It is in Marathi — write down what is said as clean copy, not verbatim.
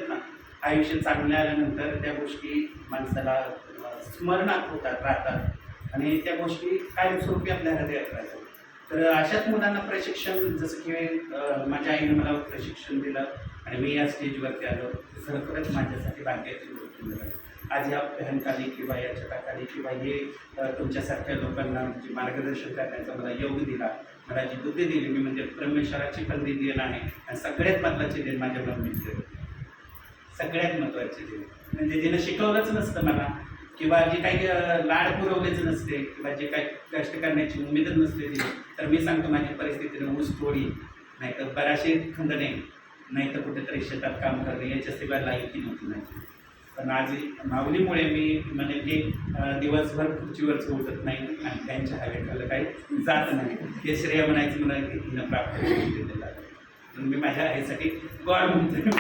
ना, आयुष्य चांगलं आल्यानंतर त्या गोष्टी माणसाला स्मरणात होतात राहतात आणि त्या गोष्टी कायमस्वरूपी आपल्या हृदयात राहतात. तर अशाच मुलांना प्रशिक्षण जसं की माझ्या आईने मला प्रशिक्षण दिलं आणि मी या स्टेजवरती आलो. खरोखरच माझ्यासाठी भाग्याची गोष्ट मिळाली. आज या बहनखाली किंवा या छताखाली किंवा हे तुमच्यासारख्या लोकांना जे मार्गदर्शन करण्याचा मला योग दिला, मला जी बुद्धी दिली, मी म्हणजे परमेश्वराची पण दिली आहे आणि सगळ्यात महत्त्वाची देण माझ्या मम्मीची सगळ्यात महत्त्वाची देण. म्हणजे तिनं शिकवलंच नसतं मला किंवा जे काही लाड पुरवलेच नसते किंवा जे काही कष्ट करण्याची उमेदच नसते दिली, तर मी सांगतो माझी परिस्थितीनं ऊस तोडी, नाही तर बराचसे खंदणे, नाही तर कुठेतरी शेतात काम करणे याच्याशिवाय लायकी नव्हती माझी. पण आज माऊलीमुळे मी म्हणजे की दिवसभर खुर्चीवरच उठत नाही आणि त्यांच्या हवेखालं काही जात नाही. हे श्रेय म्हणायचं मला की तिनं प्राप्त केलेलं आहे. म्हणून मी माझ्या आईसाठी गॉड म्हणतो.